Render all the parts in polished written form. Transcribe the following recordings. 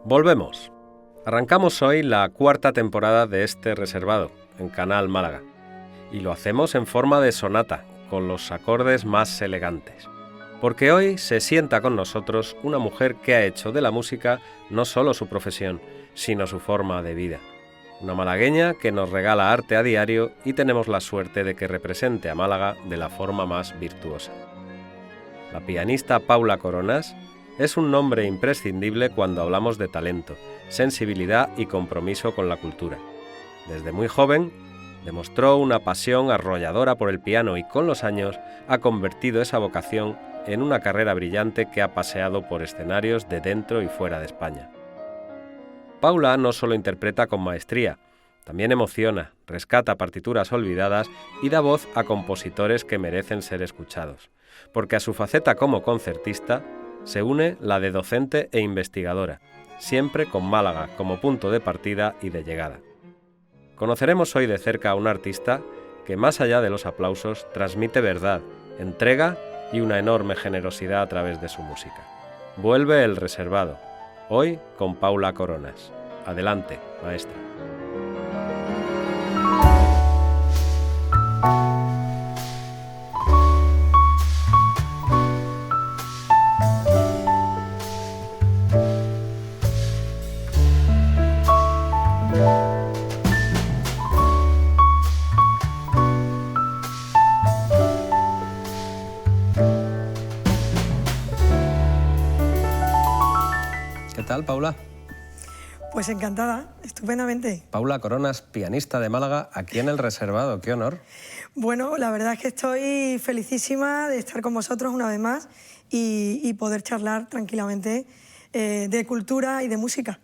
Volvemos. Arrancamos hoy la cuarta temporada de este reservado, en Canal Málaga. Y lo hacemos en forma de sonata, con los acordes más elegantes. Porque hoy se sienta con nosotros una mujer que ha hecho de la música no solo su profesión, sino su forma de vida. Una malagueña que nos regala arte a diario y tenemos la suerte de que represente a Málaga de la forma más virtuosa. La pianista Paula Coronas es un nombre imprescindible cuando hablamos de talento, sensibilidad y compromiso con la cultura. Desde muy joven, demostró una pasión arrolladora por el piano y con los años ha convertido esa vocación en una carrera brillante que ha paseado por escenarios de dentro y fuera de España. Paula no solo interpreta con maestría, también emociona, rescata partituras olvidadas y da voz a compositores que merecen ser escuchados, porque a su faceta como concertista se une la de docente e investigadora, siempre con Málaga como punto de partida y de llegada. Conoceremos hoy de cerca a un artista que, más allá de los aplausos, transmite verdad, entrega y una enorme generosidad a través de su música. Vuelve el reservado, hoy con Paula Coronas. Adelante, maestra. ¿Qué tal, Paula? Pues encantada, estupendamente. Paula Coronas, pianista de Málaga, aquí en el reservado. ¡Qué honor! Bueno, la verdad es que estoy felicísima de estar con vosotros una vez más y poder charlar tranquilamente de cultura y de música.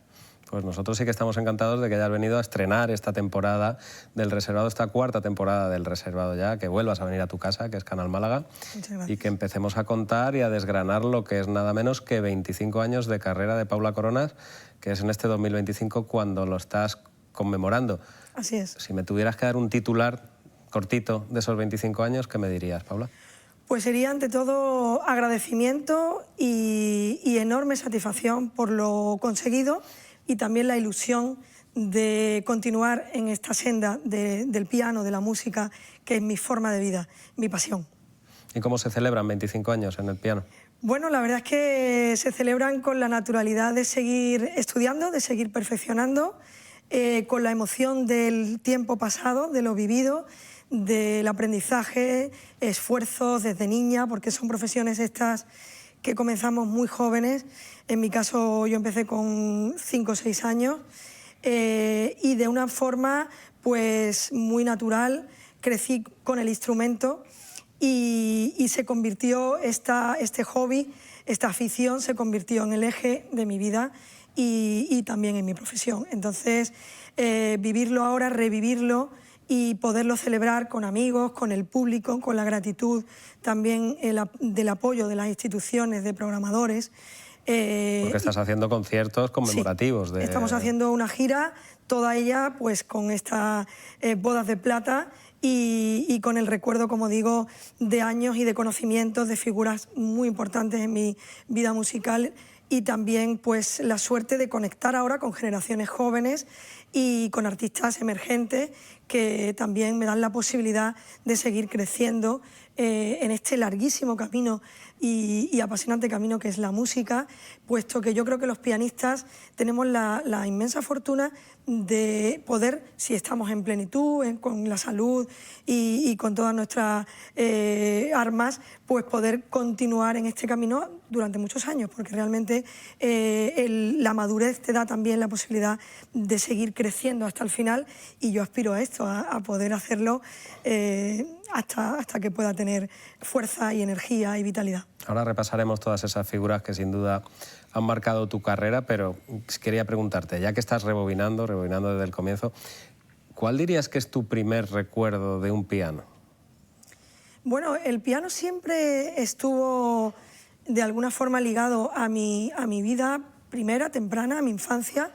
Pues nosotros sí que estamos encantados de que hayas venido a estrenar esta temporada del reservado, esta cuarta temporada del reservado ya, que vuelvas a venir a tu casa, que es Canal Málaga. Muchas gracias. Y que empecemos a contar y a desgranar lo que es nada menos que 25 años de carrera de Paula Coronas, que es en este 2025 cuando lo estás conmemorando. Así es. Si me tuvieras que dar un titular cortito de esos 25 años, ¿qué me dirías, Paula? Pues sería ante todo agradecimiento y enorme satisfacción por lo conseguido y también la ilusión de continuar en esta senda del piano, de la música, que es mi forma de vida, mi pasión. ¿Y cómo se celebran 25 años en el piano? Bueno, la verdad es que se celebran con la naturalidad de seguir estudiando, de seguir perfeccionando, con la emoción del tiempo pasado, de lo vivido, del aprendizaje, esfuerzos desde niña, porque son profesiones estas que comenzamos muy jóvenes. En mi caso yo empecé con 5 o 6 años y de una forma pues muy natural crecí con el instrumento y se convirtió este hobby, esta afición se convirtió en el eje de mi vida y también en mi profesión. Entonces vivirlo ahora, revivirlo y poderlo celebrar con amigos, con el público, con la gratitud también del apoyo de las instituciones, de programadores. Porque estás haciendo conciertos conmemorativos. Sí, estamos haciendo una gira, toda ella pues con estas bodas de plata y con el recuerdo, como digo, de años y de conocimientos de figuras muy importantes en mi vida musical y también pues la suerte de conectar ahora con generaciones jóvenes y con artistas emergentes que también me dan la posibilidad de seguir creciendo en este larguísimo camino y apasionante camino que es la música, puesto que yo creo que los pianistas tenemos la inmensa fortuna de poder, si estamos en plenitud, con la salud y con todas nuestras armas, pues poder continuar en este camino durante muchos años, porque realmente la madurez te da también la posibilidad de seguir creciendo hasta el final y yo aspiro a esto, a poder hacerlo hasta que pueda tener fuerza y energía y vitalidad. Ahora repasaremos todas esas figuras que sin duda han marcado tu carrera, pero quería preguntarte, ya que estás rebobinando desde el comienzo, ¿cuál dirías que es tu primer recuerdo de un piano? Bueno, el piano siempre estuvo de alguna forma ligado a mi vida primera, temprana, a mi infancia,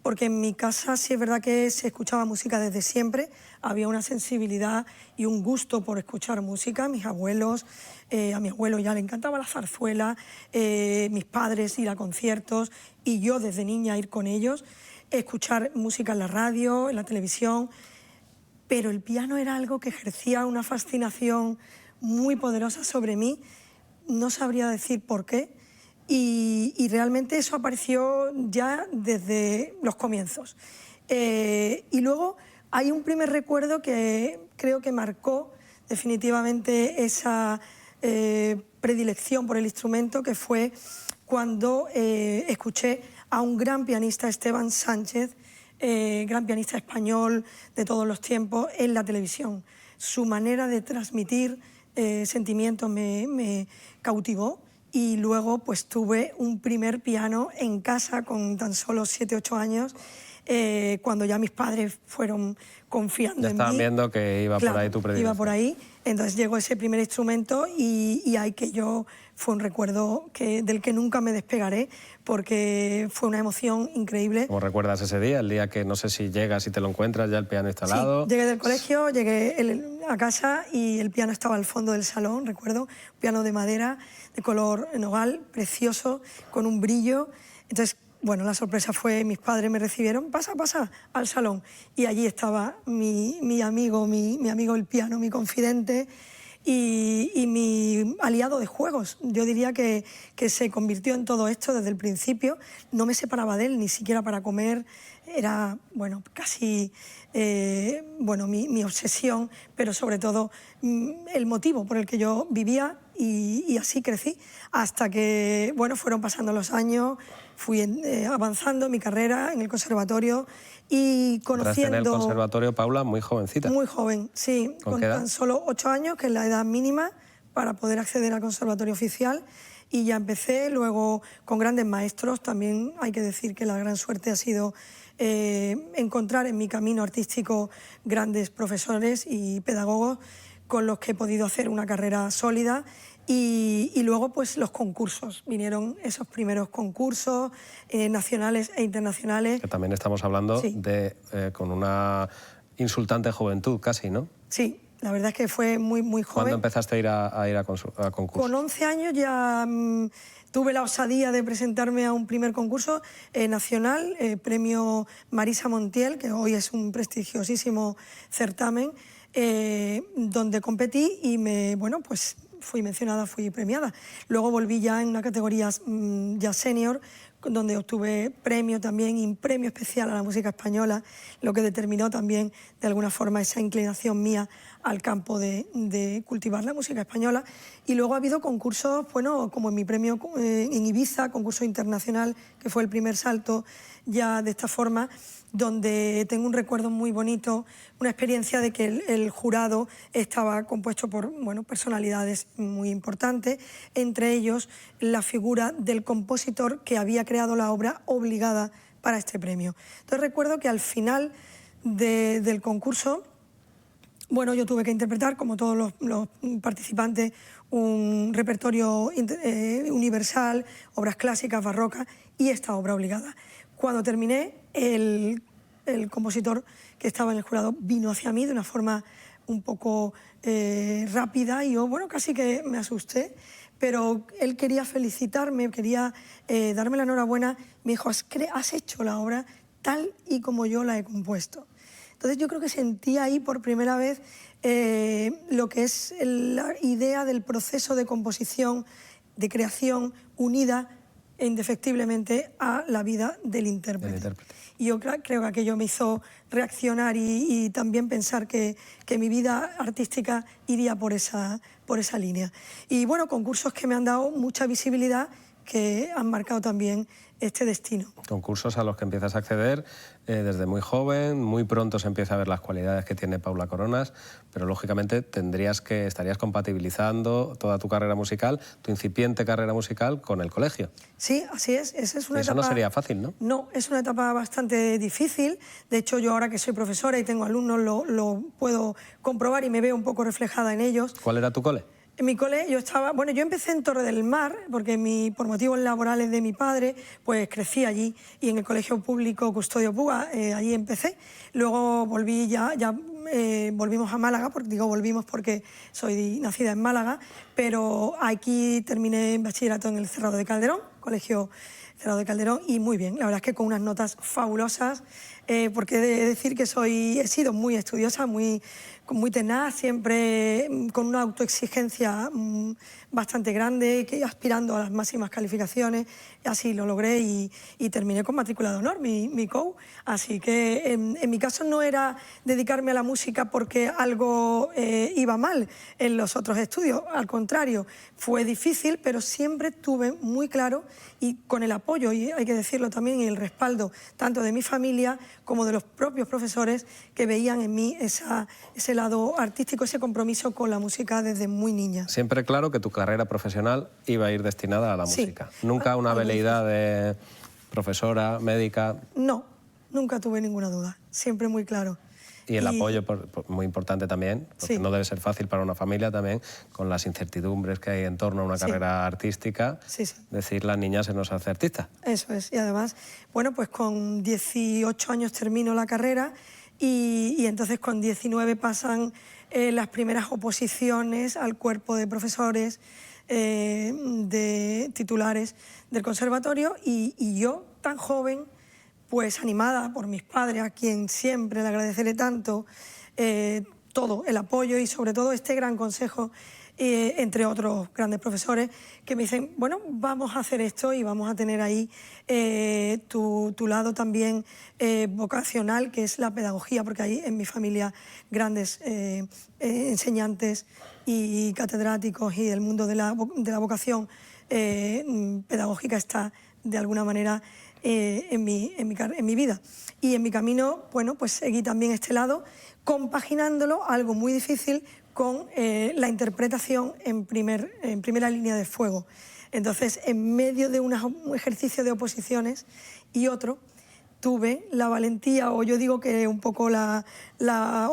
porque en mi casa sí es verdad que se escuchaba música desde siempre, había una sensibilidad y un gusto por escuchar música. Mis abuelos, a mi abuelo ya le encantaba la zarzuela, mis padres ir a conciertos y yo desde niña ir con ellos, escuchar música en la radio, en la televisión, pero el piano era algo que ejercía una fascinación muy poderosa sobre mí, no sabría decir por qué, y realmente eso apareció ya desde los comienzos. Y luego hay un primer recuerdo que creo que marcó definitivamente esa predilección por el instrumento, que fue cuando escuché a un gran pianista, Esteban Sánchez, gran pianista español de todos los tiempos, en la televisión. Su manera de transmitir sentimientos me cautivó, y luego pues tuve un primer piano en casa con tan solo 7, 8 años, cuando ya mis padres fueron confiando en mí. Ya estaban viendo que iba por ahí tu predilección. Iba por ahí, entonces llegó ese primer instrumento y ahí que yo fue un recuerdo del que nunca me despegaré, porque fue una emoción increíble. ¿Cómo recuerdas ese día? El día que no sé si llegas y te lo encuentras ya el piano instalado. Sí, llegué del colegio, llegué a casa y el piano estaba al fondo del salón, recuerdo, un piano de madera de color nogal, precioso, con un brillo. Entonces, bueno, la sorpresa fue, mis padres me recibieron, pasa al salón, y allí estaba mi amigo el piano, mi confidente y mi aliado de juegos. Yo diría que se convirtió en todo esto desde el principio. No me separaba de él, ni siquiera para comer. Era, bueno, casi mi obsesión, pero sobre todo el motivo por el que yo vivía, y así crecí, hasta que, bueno, fueron pasando los años, fui avanzando en mi carrera en el conservatorio y conociendo... Entraste en el conservatorio, Paula, muy jovencita. Muy joven, sí, con tan solo 8 años, que es la edad mínima para poder acceder al conservatorio oficial, y ya empecé luego con grandes maestros. También hay que decir que la gran suerte ha sido encontrar en mi camino artístico grandes profesores y pedagogos con los que he podido hacer una carrera sólida, y luego pues los concursos, vinieron esos primeros concursos nacionales e internacionales. Que también estamos hablando de con una insultante juventud casi, ¿no? Sí, la verdad es que fue muy joven. ¿Cuándo empezaste a ir a concursos? Con 11 años ya tuve la osadía de presentarme a un primer concurso nacional, premio Marisa Montiel, que hoy es un prestigiosísimo certamen, donde competí y pues fui mencionada, fui premiada. Luego volví ya en una categoría ya senior, donde obtuve premio también, y premio especial a la música española, lo que determinó también de alguna forma esa inclinación mía al campo de cultivar la música española. Y luego ha habido concursos, bueno, como en mi premio en Ibiza, concurso internacional, que fue el primer salto ya de esta forma, donde tengo un recuerdo muy bonito, una experiencia de que el jurado estaba compuesto por, bueno, personalidades muy importantes, entre ellos la figura del compositor que había creado la obra obligada para este premio. Entonces recuerdo que al final del concurso, bueno, yo tuve que interpretar, como todos los participantes, un repertorio universal, obras clásicas, barrocas y esta obra obligada. Cuando terminé, el compositor que estaba en el jurado vino hacia mí de una forma un poco rápida, y yo, bueno, casi que me asusté, pero él quería felicitarme, quería darme la enhorabuena. Me dijo, has hecho la obra tal y como yo la he compuesto. Entonces yo creo que sentí ahí por primera vez lo que es la idea del proceso de composición, de creación unida indefectiblemente a la vida del intérprete. Y yo creo que aquello me hizo reaccionar y también pensar que mi vida artística iría por esa línea. Y bueno, concursos que me han dado mucha visibilidad, que han marcado también este destino. Concursos a los que empiezas a acceder desde muy joven, muy pronto se empieza a ver las cualidades que tiene Paula Coronas, pero lógicamente estarías compatibilizando toda tu carrera musical, tu incipiente carrera musical, con el colegio. Sí, así es. Esa es una etapa... Eso no sería fácil, ¿no? No, es una etapa bastante difícil. De hecho, yo ahora que soy profesora y tengo alumnos lo puedo comprobar y me veo un poco reflejada en ellos. ¿Cuál era tu cole? En mi cole yo estaba, bueno, yo empecé en Torre del Mar, porque por motivos laborales de mi padre, pues crecí allí, y en el colegio público Custodio Puga, allí empecé. Luego volví volvimos a Málaga, porque digo volvimos porque soy nacida en Málaga, pero aquí terminé bachillerato en el Cerrado de Calderón, colegio Cerrado de Calderón, y muy bien, la verdad es que con unas notas fabulosas, porque he de decir que he sido muy estudiosa, muy tenaz, siempre con una autoexigencia bastante grande, aspirando a las máximas calificaciones. Así lo logré y terminé con matrícula de honor, mi COU. Así que en mi caso no era dedicarme a la música porque algo iba mal en los otros estudios. Al contrario, fue difícil, pero siempre tuve muy claro, y con el apoyo, y hay que decirlo también, y el respaldo tanto de mi familia como de los propios profesores, que veían en mí ese lado artístico, ese compromiso con la música desde muy niña. Siempre claro que tu carrera profesional iba a ir destinada a la música. Nunca una veleidad de profesora, médica. No, nunca tuve ninguna duda, siempre muy claro. Y el apoyo, muy importante también, porque sí, no debe ser fácil para una familia también, con las incertidumbres que hay en torno a una carrera artística, decir la niña se nos hace artista. Eso es, y además, bueno, pues con 18 años termino la carrera y entonces con 19 pasan las primeras oposiciones al cuerpo de profesores, de titulares del conservatorio, y yo, tan joven, pues animada por mis padres, a quien siempre le agradeceré tanto todo el apoyo y sobre todo este gran consejo, entre otros grandes profesores, que me dicen, bueno, vamos a hacer esto y vamos a tener ahí tu lado también vocacional, que es la pedagogía, porque hay en mi familia grandes enseñantes y catedráticos, y el mundo de la vocación pedagógica está de alguna manera en mi vida. Y en mi camino, bueno, pues seguí también este lado, compaginándolo, algo muy difícil, con la interpretación en primera línea de fuego. Entonces, en medio de un ejercicio de oposiciones y otro, tuve la valentía, o yo digo que un poco la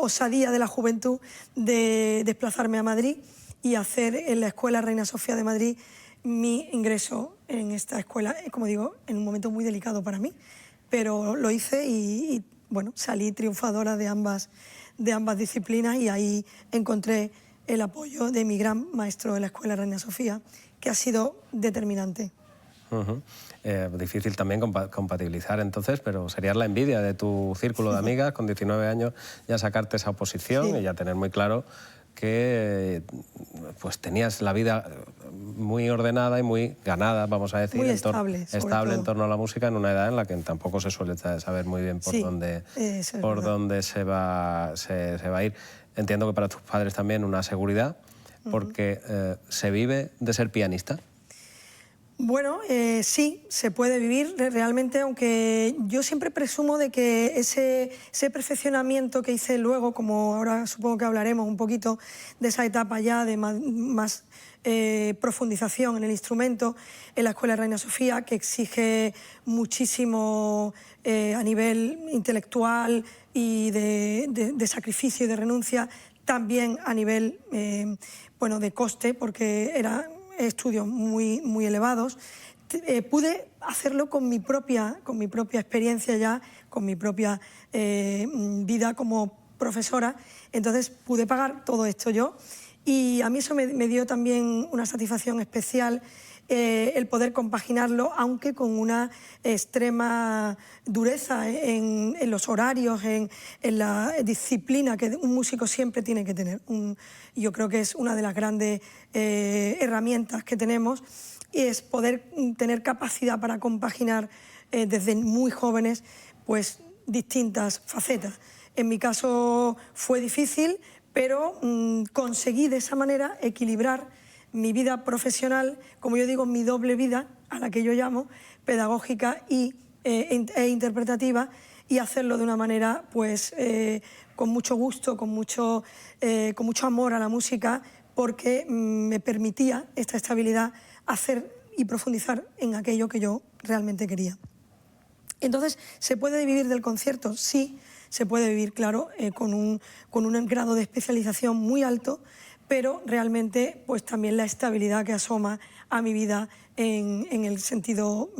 osadía de la juventud, de desplazarme a Madrid y hacer en la Escuela Reina Sofía de Madrid mi ingreso en esta escuela, como digo, en un momento muy delicado para mí, pero lo hice y bueno, salí triunfadora de ambas disciplinas, y ahí encontré el apoyo de mi gran maestro de la Escuela Reina Sofía, que ha sido determinante. Difícil también compatibilizar entonces, pero sería la envidia de tu círculo de amigas con 19 años ya sacarte esa oposición y ya tener muy claro que pues tenías la vida muy ordenada y muy ganada, vamos a decir, muy estable en torno a la música, en una edad en la que tampoco se suele saber muy bien por dónde se va a ir. Entiendo que para tus padres también una seguridad, porque ¿se vive de ser pianista? Bueno, sí, se puede vivir realmente, aunque yo siempre presumo de que ese perfeccionamiento que hice luego, como ahora supongo que hablaremos un poquito de esa etapa ya de más profundización en el instrumento, en la Escuela Reina Sofía, que exige muchísimo a nivel intelectual y de sacrificio y de renuncia, también a nivel bueno, de coste, porque eran estudios muy elevados. Pude hacerlo con mi propia experiencia ya, con mi propia vida como profesora, entonces pude pagar todo esto yo, y a mí eso me dio también una satisfacción especial, el poder compaginarlo, aunque con una extrema dureza en los horarios, en la disciplina que un músico siempre tiene que tener. Yo creo que es una de las grandes herramientas que tenemos, y es poder tener capacidad para compaginar desde muy jóvenes pues distintas facetas. En mi caso fue difícil, pero conseguí de esa manera equilibrar mi vida profesional, como yo digo, mi doble vida, a la que yo llamo pedagógica e interpretativa, y hacerlo de una manera pues con mucho gusto, con mucho amor a la música, porque me permitía esta estabilidad hacer y profundizar en aquello que yo realmente quería. Entonces, ¿se puede vivir del concierto? Sí, se puede vivir, claro, con un grado de especialización muy alto, pero realmente pues también la estabilidad que asoma a mi vida en el sentido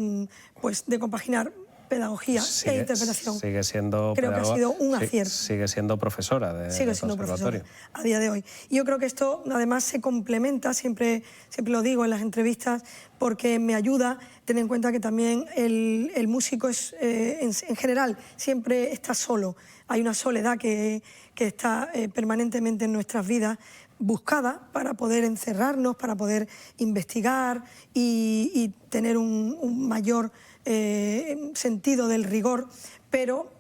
pues de compaginar pedagogía e interpretación. Sigue siendo creo pedagoga, que ha sido un acierto. Sigue siendo profesora de Sigue siendo conservatorio. profesora a día de hoy. Y yo creo que esto además se complementa, siempre lo digo en las entrevistas, porque me ayuda a tener en cuenta que también el músico es, en general siempre está solo. Hay una soledad que está permanentemente en nuestras vidas, buscada para poder encerrarnos, para poder investigar y tener un mayor sentido del rigor, pero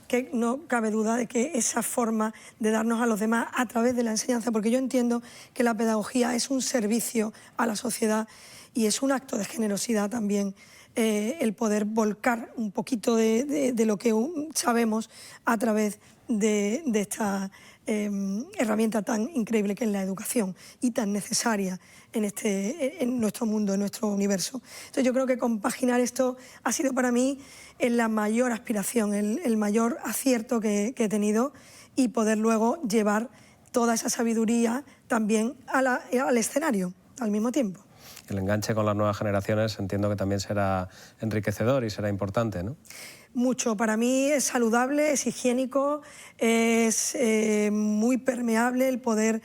que no cabe duda de que esa forma de darnos a los demás a través de la enseñanza, porque yo entiendo que la pedagogía es un servicio a la sociedad y es un acto de generosidad también, el poder volcar un poquito de lo que sabemos a través de esta herramienta tan increíble que es la educación y tan necesaria en nuestro mundo, en nuestro universo. Entonces yo creo que compaginar esto ha sido para mí la mayor aspiración, el mayor acierto que he tenido, y poder luego llevar toda esa sabiduría también al escenario al mismo tiempo. El enganche con las nuevas generaciones entiendo que también será enriquecedor y será importante, ¿no? Mucho. Para mí es saludable, es higiénico, es muy permeable el poder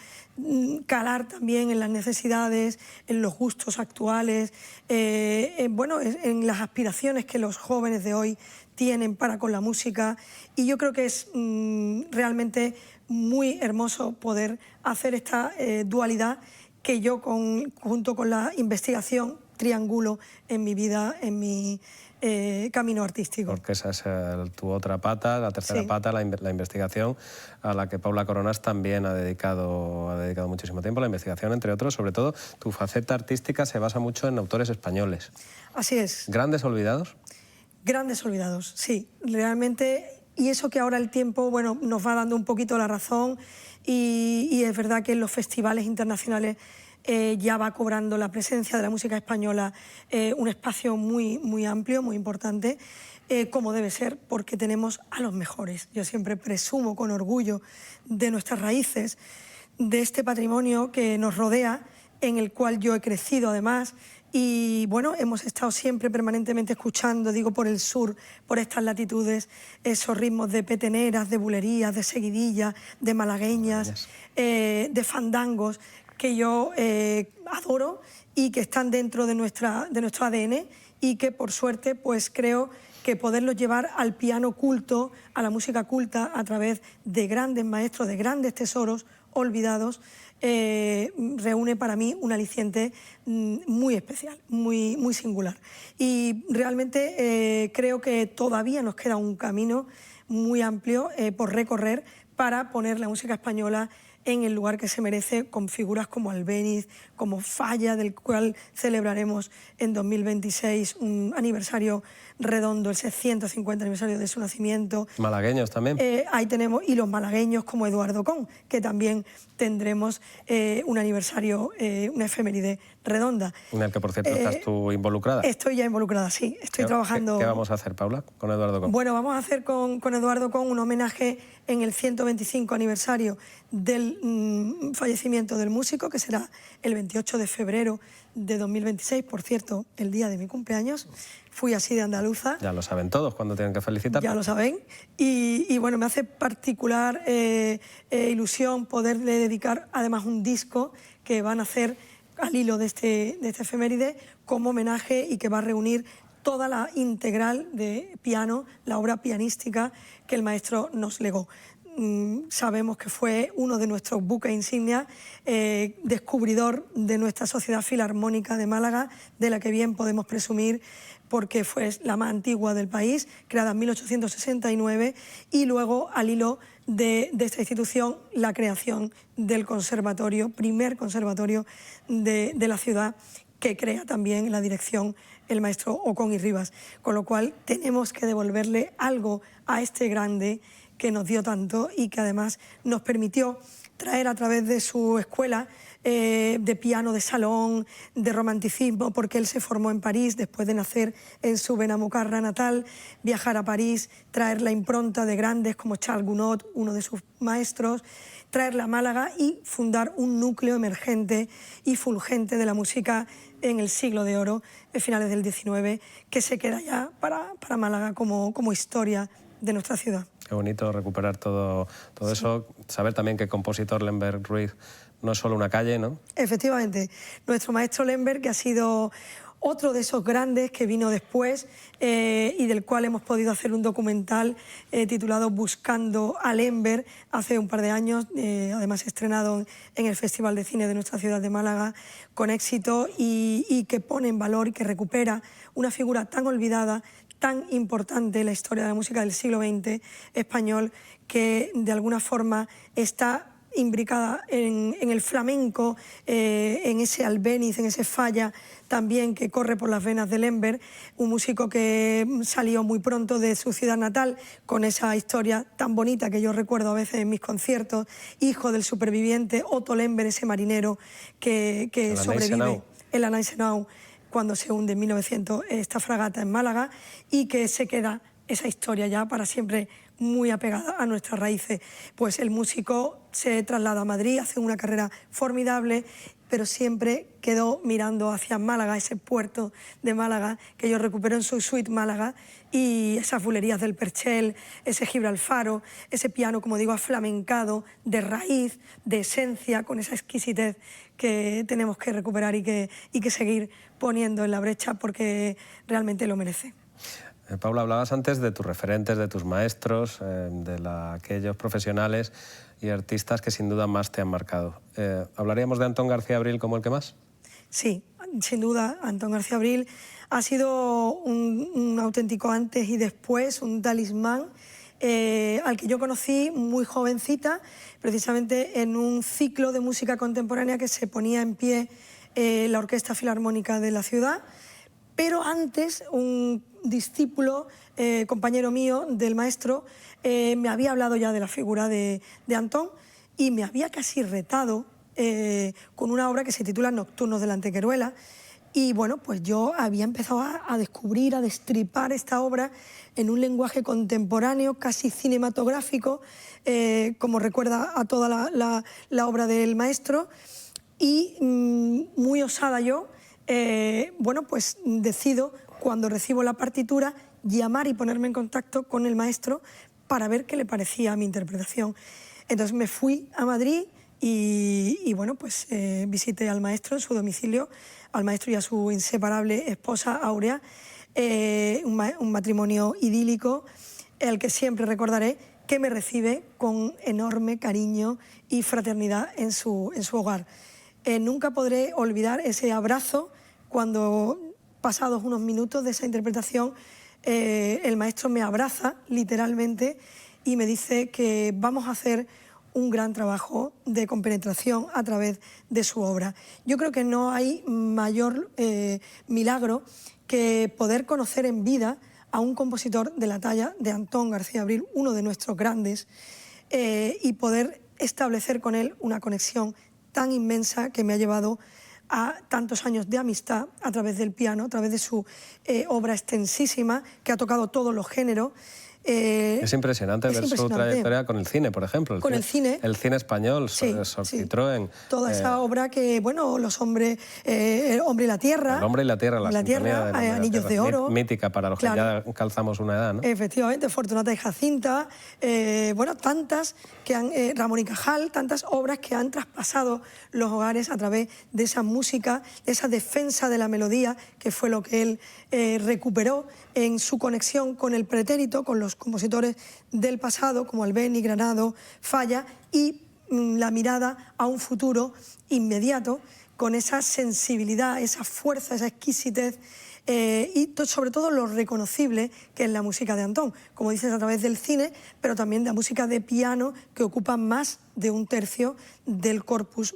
calar también en las necesidades, en los gustos actuales, bueno, en las aspiraciones que los jóvenes de hoy tienen para con la música, y yo creo que es realmente muy hermoso poder hacer esta dualidad que yo junto con la investigación triangulo en mi vida, en mi camino artístico. Porque esa es tu otra pata, la tercera pata, la investigación, a la que Paula Coronas también ha dedicado muchísimo tiempo. La investigación, entre otros, sobre todo, tu faceta artística se basa mucho en autores españoles. Así es. ¿Grandes olvidados? Grandes olvidados, sí. Realmente, y eso que ahora el tiempo, bueno, nos va dando un poquito la razón, y es verdad que en los festivales internacionales ya va cobrando la presencia de la música española un espacio muy, muy amplio, muy importante, como debe ser, porque tenemos a los mejores. Yo siempre presumo con orgullo de nuestras raíces, de este patrimonio que nos rodea, en el cual yo he crecido además, y bueno, hemos estado siempre permanentemente escuchando, digo, por el sur, por estas latitudes, esos ritmos de peteneras, de bulerías, de seguidillas, de malagueñas, de fandangos, que yo adoro y que están dentro de nuestro ADN, y que por suerte pues creo que poderlos llevar al piano culto, a la música culta, a través de grandes maestros, de grandes tesoros olvidados, reúne para mí un aliciente muy especial, muy, muy singular. Y realmente creo que todavía nos queda un camino muy amplio por recorrer para poner la música española en el lugar que se merece, con figuras como Albéniz, como Falla, del cual celebraremos en 2026 un aniversario redondo, el 650 aniversario de su nacimiento. Malagueños también. Ahí tenemos, y los malagueños como Eduardo Con, que también tendremos un aniversario, una efeméride redonda. En el que, por cierto, estás tú involucrada. Estoy ya involucrada, sí. Estoy trabajando... ¿Qué vamos a hacer, Paula, con Eduardo Con? Bueno, vamos a hacer con Eduardo Con un homenaje en el 125 aniversario del fallecimiento del músico, que será el 28 de febrero de 2026, por cierto, el día de mi cumpleaños. Fui así de andaluza. Ya lo saben todos cuando tienen que felicitar. Ya lo saben. Y bueno, me hace particular ilusión poderle dedicar además un disco que van a hacer al hilo de este efeméride como homenaje, y que va a reunir toda la integral de piano, la obra pianística que el maestro nos legó. Sabemos que fue uno de nuestros buques insignia, descubridor de nuestra Sociedad Filarmónica de Málaga, de la que bien podemos presumir porque fue la más antigua del país, creada en 1869, y luego al hilo de esta institución la creación del conservatorio, primer conservatorio de la ciudad, que crea también la dirección el maestro Ocón y Rivas, con lo cual tenemos que devolverle algo a este grande que nos dio tanto y que además nos permitió traer a través de su escuela de piano de salón, de romanticismo, porque él se formó en París después de nacer en su Benamucarra natal, viajar a París, traer la impronta de grandes como Charles Gounod, uno de sus maestros, traerla a Málaga y fundar un núcleo emergente y fulgente de la música en el siglo de oro, de finales del XIX, que se queda ya para Málaga como historia de nuestra ciudad. Qué bonito recuperar todo sí. Eso, saber también que el compositor Lemberg Ruiz no es solo una calle, ¿no? Efectivamente, nuestro maestro Lemberg, que ha sido otro de esos grandes que vino después y del cual hemos podido hacer un documental titulado Buscando a Lemberg hace un par de años, además estrenado en el Festival de Cine de nuestra ciudad de Málaga con éxito y que pone en valor y que recupera una figura tan olvidada, tan importante en la historia de la música del siglo XX español, que de alguna forma está imbricada en el flamenco, en ese albéniz, en ese falla también que corre por las venas de Lemberg, un músico que salió muy pronto de su ciudad natal con esa historia tan bonita que yo recuerdo a veces en mis conciertos, hijo del superviviente Otto Lemberg, ese marinero que sobrevive en la Gneisenau cuando se hunde en 1900 esta fragata en Málaga, y que se queda esa historia ya para siempre muy apegada a nuestras raíces. Pues el músico se traslada a Madrid, hace una carrera formidable, pero siempre quedó mirando hacia Málaga, ese puerto de Málaga que yo recupero en su suite Málaga, y esas bulerías del Perchel, ese Gibralfaro, ese piano, como digo, aflamencado, de raíz, de esencia, con esa exquisitez que tenemos que recuperar y que seguir poniendo en la brecha porque realmente lo merece. Paula, hablabas antes de tus referentes, de tus maestros, aquellos profesionales y artistas que sin duda más te han marcado. ¿Hablaríamos de Antón García Abril como el que más? Sí, sin duda, Antón García Abril ha sido un auténtico antes y después, un talismán al que yo conocí muy jovencita, precisamente en un ciclo de música contemporánea que se ponía en pie la Orquesta Filarmónica de la ciudad, pero antes un discípulo, compañero mío del maestro, me había hablado ya de la figura de Antón y me había casi retado con una obra que se titula Nocturnos de la Antequeruela. Y bueno, pues yo había empezado a descubrir, a destripar esta obra en un lenguaje contemporáneo, casi cinematográfico, como recuerda a toda la obra del maestro. Y muy osada yo, bueno, pues decido, cuando recibo la partitura, llamar y ponerme en contacto con el maestro para ver qué le parecía mi interpretación. Entonces me fui a Madrid y bueno, pues visité al maestro en su domicilio, al maestro y a su inseparable esposa Áurea, un matrimonio idílico, el que siempre recordaré, que me recibe con enorme cariño y fraternidad en su hogar. Nunca podré olvidar ese abrazo cuando, pasados unos minutos de esa interpretación, el maestro me abraza literalmente y me dice que vamos a hacer un gran trabajo de compenetración a través de su obra. Yo creo que no hay mayor milagro que poder conocer en vida a un compositor de la talla de Antón García Abril, uno de nuestros grandes, y poder establecer con él una conexión tan inmensa que me ha llevado a tantos años de amistad a través del piano, a través de su obra extensísima, que ha tocado todos los géneros. Es impresionante ver su trayectoria con el cine, por ejemplo. El cine español, sí, Citroën. Toda esa obra que, bueno, los hombres, El hombre y la tierra. El hombre y la tierra, la tierra, Anillos de oro. Mítica para los claro, que ya calzamos una edad, ¿no? Efectivamente, Fortunata y Jacinta, bueno, tantas que han, Ramón y Cajal, tantas obras que han traspasado los hogares a través de esa música, de esa defensa de la melodía, que fue lo que él recuperó en su conexión con el pretérito, con los compositores del pasado, como Albéniz, Granado, Falla, y la mirada a un futuro inmediato, con esa sensibilidad, esa fuerza, esa exquisitez, y sobre todo lo reconocible que es la música de Antón, como dices, a través del cine, pero también de la música de piano, que ocupa más de un tercio del corpus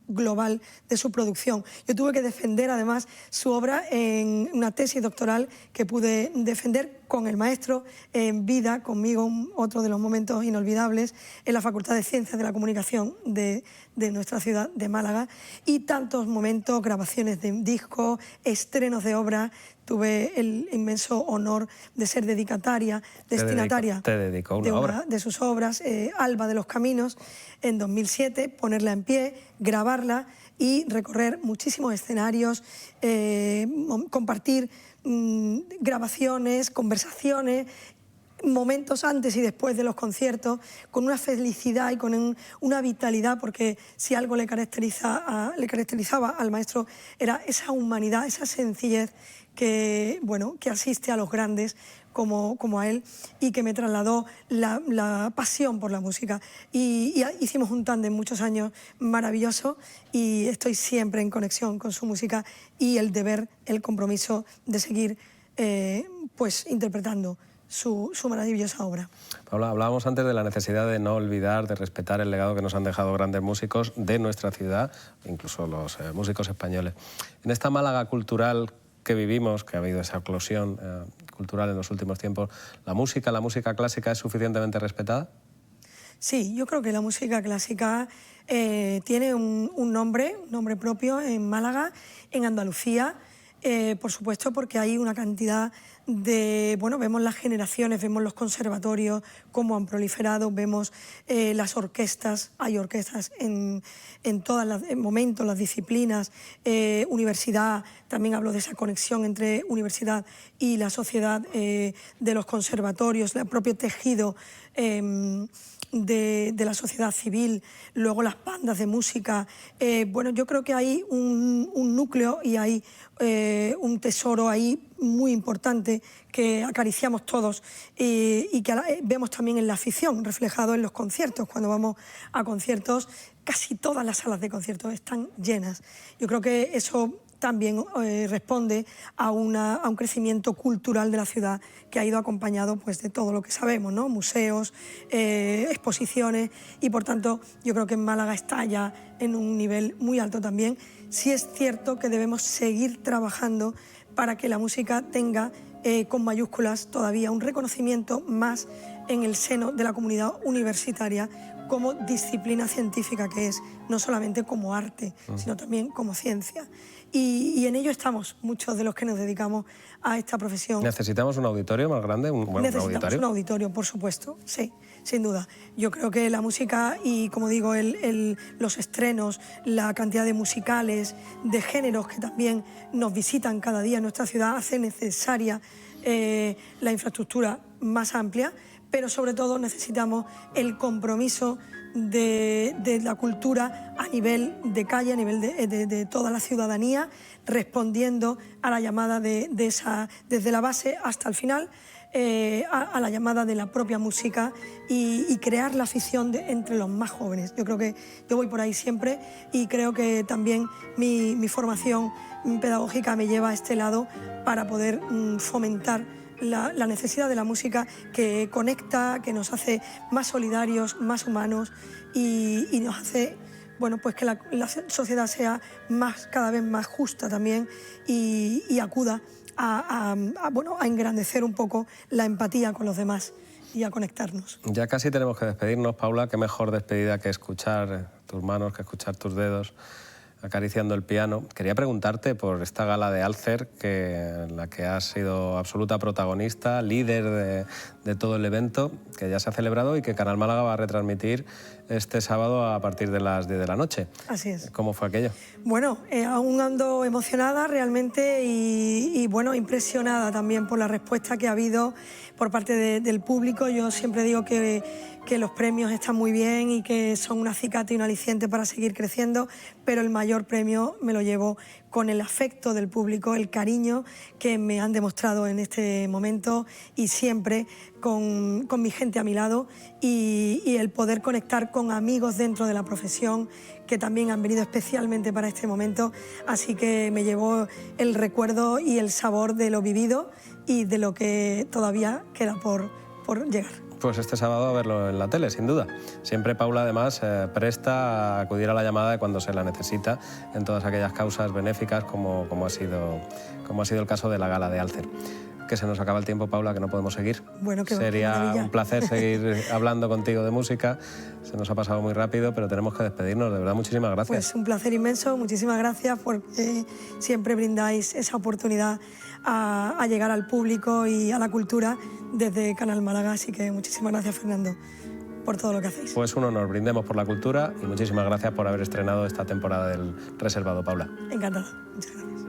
global de su producción. Yo tuve que defender además su obra en una tesis doctoral que pude defender con el maestro, en vida, conmigo, otro de los momentos inolvidables, en la Facultad de Ciencias de la Comunicación de nuestra ciudad de Málaga, y tantos momentos, grabaciones de discos, estrenos de obras. Tuve el inmenso honor de ser destinataria te dedicó una obra de sus obras, Alba de los Caminos, en 2007, ponerla en pie, grabarla y recorrer muchísimos escenarios, compartir grabaciones, conversaciones, momentos antes y después de los conciertos, con una felicidad y con una vitalidad, porque si algo le caracterizaba al maestro era esa humanidad, esa sencillez que asiste a los grandes como a él, y que me trasladó la pasión por la música. Y hicimos un tándem muchos años maravilloso, y estoy siempre en conexión con su música y el deber, el compromiso de seguir interpretando su maravillosa obra. Paula, hablábamos antes de la necesidad de no olvidar, de respetar el legado que nos han dejado grandes músicos de nuestra ciudad, incluso los músicos españoles. En esta Málaga cultural que vivimos, que ha habido esa eclosión cultural en los últimos tiempos, ¿la música clásica es suficientemente respetada? Sí, yo creo que la música clásica tiene un nombre propio en Málaga, en Andalucía, por supuesto, porque hay una cantidad de... vemos las generaciones, vemos los conservatorios, cómo han proliferado, vemos las orquestas, hay orquestas en todos los momentos, las disciplinas, universidad, también hablo de esa conexión entre universidad y la sociedad, de los conservatorios, el propio tejido de la sociedad civil, luego las bandas de música. Yo creo que hay un núcleo y hay un tesoro ahí muy importante que acariciamos todos, y que vemos también en la afición, reflejado en los conciertos. Cuando vamos a conciertos, casi todas las salas de conciertos están llenas. Yo creo que eso también responde a un crecimiento cultural de la ciudad, que ha ido acompañado de todo lo que sabemos, ¿no? Museos, exposiciones, y por tanto yo creo que en Málaga está ya en un nivel muy alto también. Sí es cierto que debemos seguir trabajando para que la música tenga, con mayúsculas todavía, un reconocimiento más en el seno de la comunidad universitaria como disciplina científica que es, no solamente como arte, sino también como ciencia. Y en ello estamos muchos de los que nos dedicamos a esta profesión. ¿Necesitamos un auditorio más grande? Necesitamos un auditorio, por supuesto, sí, sin duda. Yo creo que la música y, como digo, los estrenos, la cantidad de musicales, de géneros que también nos visitan cada día en nuestra ciudad, hace necesaria la infraestructura más amplia, pero sobre todo necesitamos el compromiso de la cultura a nivel de calle, a nivel de toda la ciudadanía, respondiendo a la llamada desde la base hasta el final, a la llamada de la propia música, y crear la afición entre los más jóvenes. Yo creo que yo voy por ahí siempre, y creo que también mi formación pedagógica me lleva a este lado para poder fomentar la necesidad de la música, que conecta, que nos hace más solidarios, más humanos, y nos hace que la sociedad sea cada vez más justa también, y acuda a engrandecer un poco la empatía con los demás y a conectarnos. Ya casi tenemos que despedirnos, Paula. Qué mejor despedida que escuchar tus manos, que escuchar tus dedos acariciando el piano. Quería preguntarte por esta gala de Alcer, en la que has sido absoluta protagonista, líder de todo el evento, que ya se ha celebrado y que Canal Málaga va a retransmitir este sábado a partir de las 10 de la noche. Así es. ¿Cómo fue aquello? Bueno, aún ando emocionada realmente, y impresionada también por la respuesta que ha habido por parte del público. Yo siempre digo que los premios están muy bien y que son un acicate y un aliciente para seguir creciendo, pero el mayor premio me lo llevo con el afecto del público, el cariño que me han demostrado en este momento, y siempre con mi gente a mi lado, y el poder conectar con amigos dentro de la profesión que también han venido especialmente para este momento. Así que me llevo el recuerdo y el sabor de lo vivido y de lo que todavía queda por llegar. Pues este sábado a verlo en la tele, sin duda. Siempre Paula, además, presta a acudir a la llamada de cuando se la necesita en todas aquellas causas benéficas, como ha sido el caso de la gala de Alcer. que se nos acaba el tiempo, Paula, que no podemos seguir. Bueno, qué Sería maravilla. un placer seguir hablando contigo de música. Se nos ha pasado muy rápido, pero tenemos que despedirnos. De verdad, muchísimas gracias. Pues un placer inmenso, muchísimas gracias porque siempre brindáis esa oportunidad a llegar al público y a la cultura desde Canal Málaga, así que muchísimas gracias, Fernando, por todo lo que hacéis. Pues un honor, brindemos por la cultura y muchísimas gracias por haber estrenado esta temporada del Reservado, Paula. Encantada, muchas gracias.